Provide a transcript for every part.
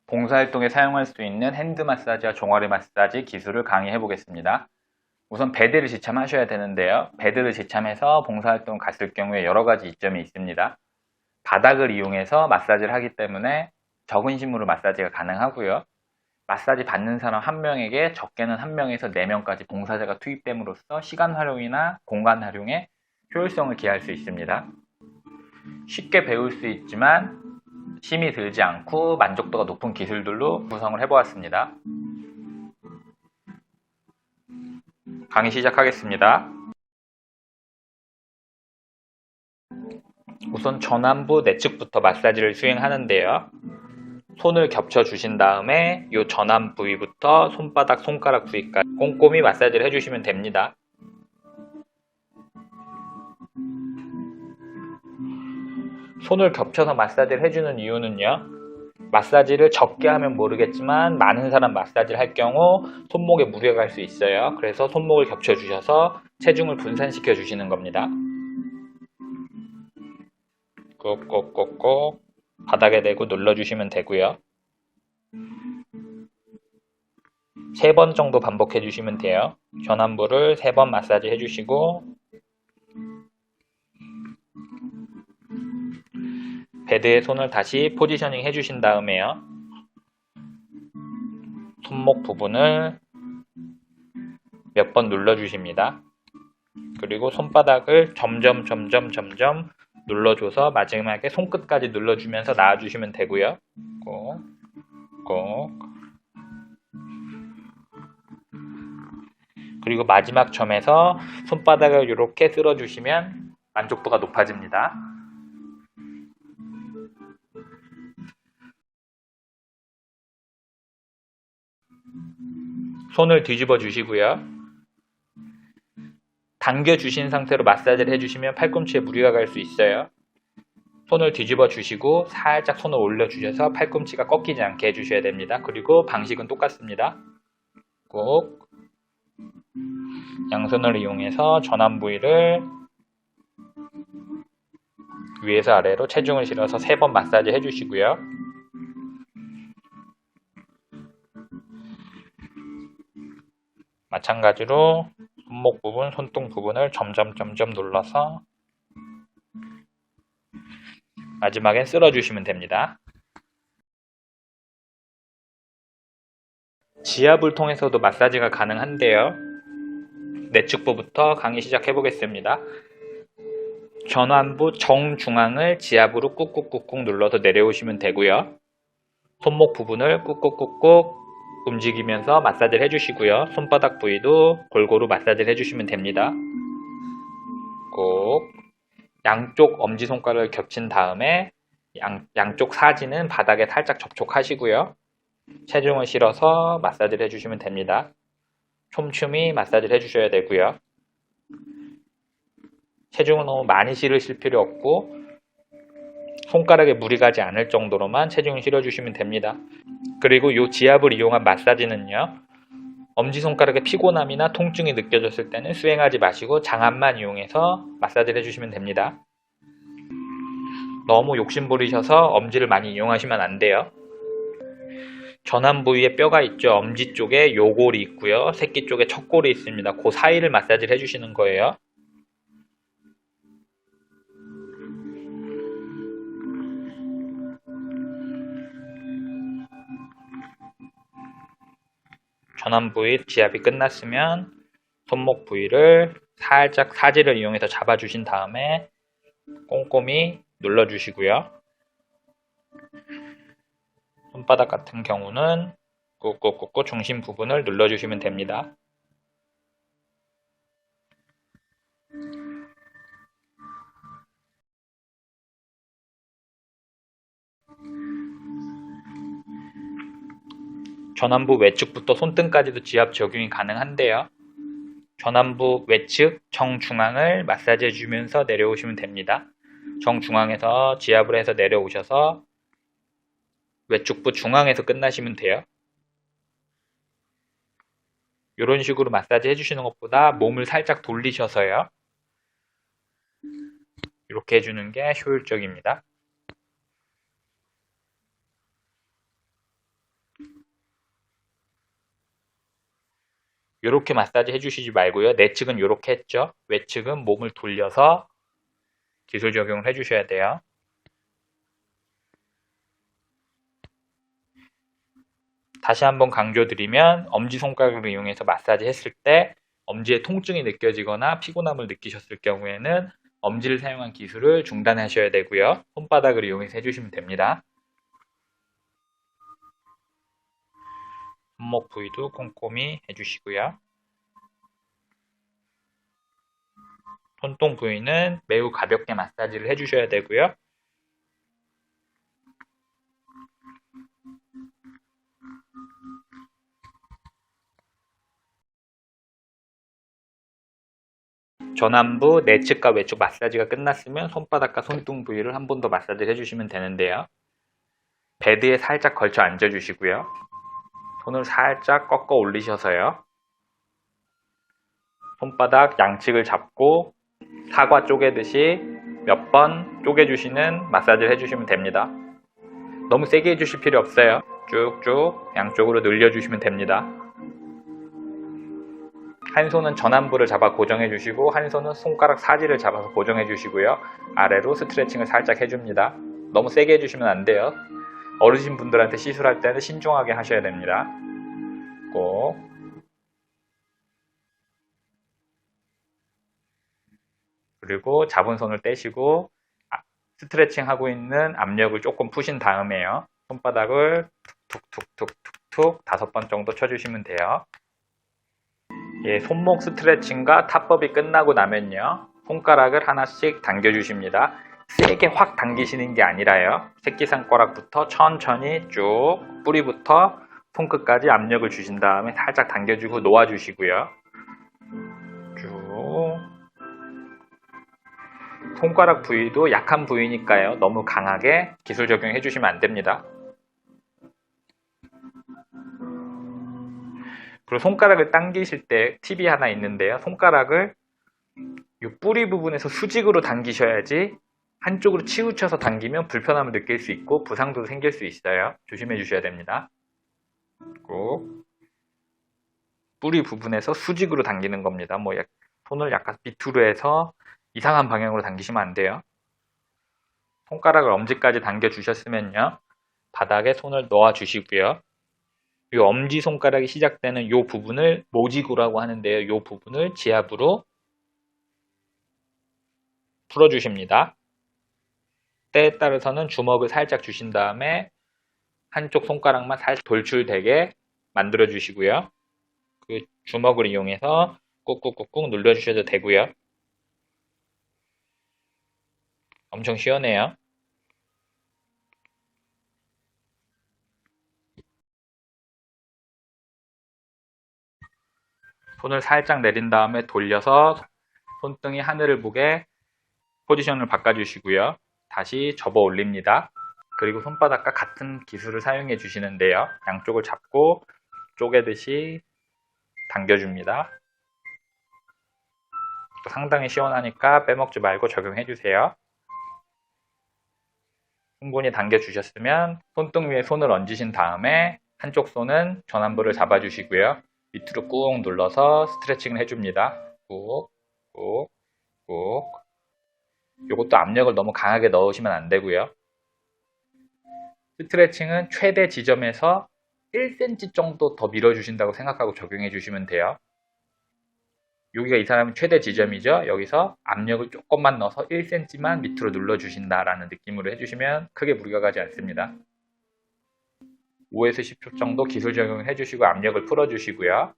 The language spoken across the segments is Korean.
봉사활동에 사용할 수 있는 핸드 마사지와 종아리 마사지 기술을 강의해 보겠습니다. 우선 베드를 지참하셔야 되는데요. 베드를 지참해서 봉사활동 갔을 경우에 여러 가지 이점이 있습니다. 바닥을 이용해서 마사지를 하기 때문에 적은 힘으로 마사지가 가능하고요. 마사지 받는 사람 한 명에게 적게는 한 명에서 4명까지 봉사자가 투입됨으로써 시간 활용이나 공간 활용에 효율성을 기할 수 있습니다. 쉽게 배울 수 있지만 힘이 들지 않고 만족도가 높은 기술들로 구성을 해보았습니다. 강의 시작하겠습니다. 우선 전완부 내측부터 마사지를 수행하는데요. 손을 겹쳐 주신 다음에 이 전완 부위부터 손바닥, 손가락 부위까지 꼼꼼히 마사지를 해주시면 됩니다. 손을 겹쳐서 마사지를 해주는 이유는요, 마사지를 적게 하면 모르겠지만 많은 사람 마사지를 할 경우 손목에 무리가 갈 수 있어요. 그래서 손목을 겹쳐 주셔서 체중을 분산시켜 주시는 겁니다. 꾹꾹꾹꾹 바닥에 대고 눌러주시면 되고요. 3번 정도 반복해 주시면 돼요. 전완부를 3번 마사지 해주시고 베드에 손을 다시 포지셔닝 해주신 다음에요. 손목 부분을 몇 번 눌러주십니다. 그리고 손바닥을 점점 눌러줘서 마지막에 손끝까지 눌러주면서 놔주시면 되고요. 꼭. 그리고 마지막 점에서 손바닥을 이렇게 쓸어주시면 만족도가 높아집니다. 손을 뒤집어 주시고요. 당겨 주신 상태로 마사지를 해주시면 팔꿈치에 무리가 갈 수 있어요. 손을 뒤집어 주시고 살짝 손을 올려 주셔서 팔꿈치가 꺾이지 않게 해주셔야 됩니다. 그리고 방식은 똑같습니다. 꼭 양손을 이용해서 전완 부위를 위에서 아래로 체중을 실어서 3번 마사지 해주시고요. 마찬가지로 손목 부분, 손등 부분을 점점 눌러서 마지막엔 쓸어주시면 됩니다. 지압을 통해서도 마사지가 가능한데요. 내측부부터 강의 시작해 보겠습니다. 전완부 정중앙을 지압으로 꾹꾹꾹꾹 눌러서 내려오시면 되고요. 손목 부분을 꾹꾹꾹꾹 움직이면서 마사지를 해주시고요. 손바닥 부위도 골고루 마사지를 해주시면 됩니다. 꼭 양쪽 엄지손가락을 겹친 다음에 양쪽 사지는 바닥에 살짝 접촉하시고요. 체중을 실어서 마사지를 해주시면 됩니다. 촘촘히 마사지를 해주셔야 되고요. 체중을 너무 많이 실으실 필요 없고 손가락에 무리 가지 않을 정도로만 체중을 실어주시면 됩니다. 그리고 이 지압을 이용한 마사지는요, 엄지손가락에 피곤함이나 통증이 느껴졌을 때는 수행하지 마시고 장압만 이용해서 마사지를 해주시면 됩니다. 너무 욕심부리셔서 엄지를 많이 이용하시면 안 돼요. 전완 부위에 뼈가 있죠. 엄지 쪽에 요골이 있고요. 새끼 쪽에 척골이 있습니다. 그 사이를 마사지를 해주시는 거예요. 전완 부위 지압이 끝났으면 손목 부위를 살짝 사지를 이용해서 잡아주신 다음에 꼼꼼히 눌러주시고요. 손바닥 같은 경우는 꾹꾹꾹꾹 중심 부분을 눌러주시면 됩니다. 전완부 외측부터 손등까지도 지압 적용이 가능한데요. 전완부 외측 정중앙을 마사지 해주면서 내려오시면 됩니다. 정중앙에서 지압을 해서 내려오셔서 외축부 중앙에서 끝나시면 돼요. 이런 식으로 마사지 해주시는 것보다 몸을 살짝 돌리셔서요. 이렇게 해주는 게 효율적입니다. 이렇게 마사지 해주시지 말고요. 내측은 이렇게 했죠. 외측은 몸을 돌려서 기술 적용을 해주셔야 돼요. 다시 한번 강조드리면 엄지손가락을 이용해서 마사지 했을 때 엄지에 통증이 느껴지거나 피곤함을 느끼셨을 경우에는 엄지를 사용한 기술을 중단하셔야 되고요. 손바닥을 이용해서 해주시면 됩니다. 손목 부위도 꼼꼼히 해주시고요. 손등 부위는 매우 가볍게 마사지를 해주셔야 되고요. 전완부 내측과 외측 마사지가 끝났으면 손바닥과 손등 부위를 한 번 더 마사지를 해주시면 되는데요. 베드에 살짝 걸쳐 앉아주시고요. 손을 살짝 꺾어 올리셔서요. 손바닥 양측을 잡고 사과 쪼개듯이 몇 번 쪼개주시는 마사지를 해주시면 됩니다. 너무 세게 해주실 필요 없어요. 쭉쭉 양쪽으로 늘려주시면 됩니다. 한 손은 전완부를 잡아 고정해 주시고 한 손은 손가락 사지를 잡아서 고정해 주시고요. 아래로 스트레칭을 살짝 해줍니다. 너무 세게 해주시면 안 돼요. 어르신 분들한테 시술할 때는 신중하게 하셔야 됩니다. 꼭. 그리고 잡은 손을 떼시고 스트레칭 하고 있는 압력을 조금 푸신 다음에요. 손바닥을 툭툭툭툭툭 5번 정도 쳐주시면 돼요. 예, 손목 스트레칭과 타법이 끝나고 나면요. 손가락을 하나씩 당겨주십니다. 세게 확 당기시는 게 아니라요. 새끼손가락부터 천천히 쭉 뿌리부터 손끝까지 압력을 주신 다음에 살짝 당겨주고 놓아주시고요. 쭉. 손가락 부위도 약한 부위니까요. 너무 강하게 기술 적용해 주시면 안 됩니다. 그리고 손가락을 당기실 때 팁이 하나 있는데요. 손가락을 이 뿌리 부분에서 수직으로 당기셔야지 한쪽으로 치우쳐서 당기면 불편함을 느낄 수 있고 부상도 생길 수 있어요. 조심해 주셔야 됩니다. 꼭 뿌리 부분에서 수직으로 당기는 겁니다. 손을 약간 밑으로 해서 이상한 방향으로 당기시면 안 돼요. 손가락을 엄지까지 당겨 주셨으면요. 바닥에 손을 놓아 주시고요. 이 엄지손가락이 시작되는 이 부분을 모지구라고 하는데요. 이 부분을 지압으로 풀어주십니다. 때에 따라서는 주먹을 살짝 주신 다음에 한쪽 손가락만 살짝 돌출되게 만들어 주시고요. 그 주먹을 이용해서 꾹꾹꾹꾹 눌러주셔도 되고요. 엄청 시원해요. 손을 살짝 내린 다음에 돌려서 손등이 하늘을 보게 포지션을 바꿔주시고요. 다시 접어 올립니다. 그리고 손바닥과 같은 기술을 사용해 주시는데요. 양쪽을 잡고 쪼개듯이 당겨줍니다. 상당히 시원하니까 빼먹지 말고 적용해 주세요. 충분히 당겨 주셨으면 손등 위에 손을 얹으신 다음에 한쪽 손은 전완부를 잡아 주시고요. 밑으로 꾹 눌러서 스트레칭을 해줍니다. 꾹, 꾹, 꾹. 이것도 압력을 너무 강하게 넣으시면 안 되고요. 스트레칭은 최대 지점에서 1cm 정도 더 밀어주신다고 생각하고 적용해 주시면 돼요. 여기가 이 사람의 최대 지점이죠. 여기서 압력을 조금만 넣어서 1cm만 밑으로 눌러주신다라는 느낌으로 해주시면 크게 무리가 가지 않습니다. 5에서 10초 정도 기술 적용을 해주시고 압력을 풀어주시고요.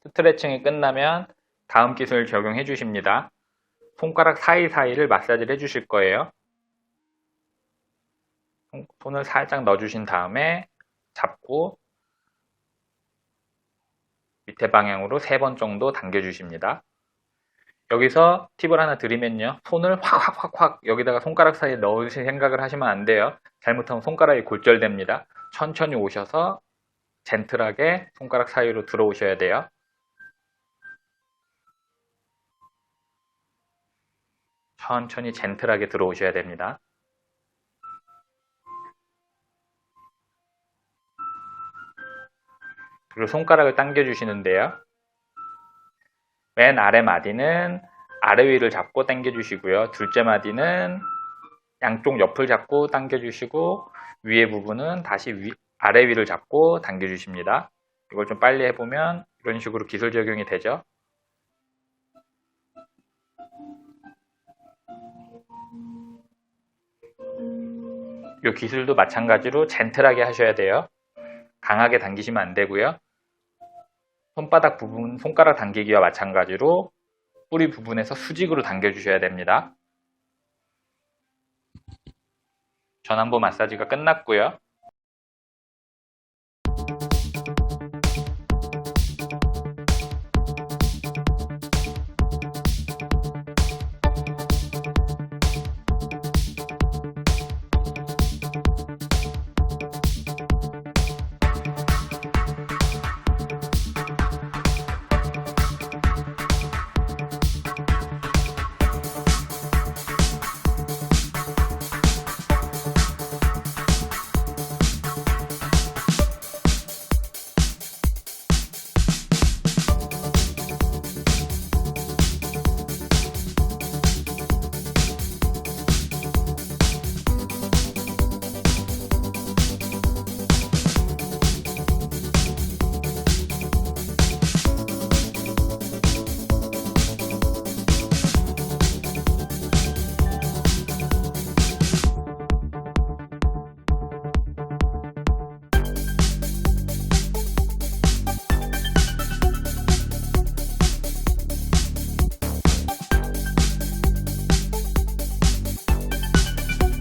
스트레칭이 끝나면 다음 기술 적용해 주십니다. 손가락 사이사이를 마사지를 해주실 거예요. 손을 살짝 넣어주신 다음에 잡고 밑에 방향으로 3번 정도 당겨주십니다. 여기서 팁을 하나 드리면요. 손을 확 여기다가 손가락 사이에 넣으실 생각을 하시면 안 돼요. 잘못하면 손가락이 골절됩니다. 천천히 오셔서 젠틀하게 손가락 사이로 들어오셔야 돼요. 천천히 젠틀하게 들어오셔야 됩니다. 그리고 손가락을 당겨 주시는데요. 맨 아래 마디는 아래 위를 잡고 당겨 주시고요. 둘째 마디는 양쪽 옆을 잡고 당겨 주시고, 위에 부분은 다시 아래 위를 잡고 당겨 주십니다. 이걸 좀 빨리 해보면 이런 식으로 기술 적용이 되죠. 이 기술도 마찬가지로 젠틀하게 하셔야 돼요. 강하게 당기시면 안 되고요. 손바닥 부분, 손가락 당기기와 마찬가지로 뿌리 부분에서 수직으로 당겨 주셔야 됩니다. 전완부 마사지가 끝났고요.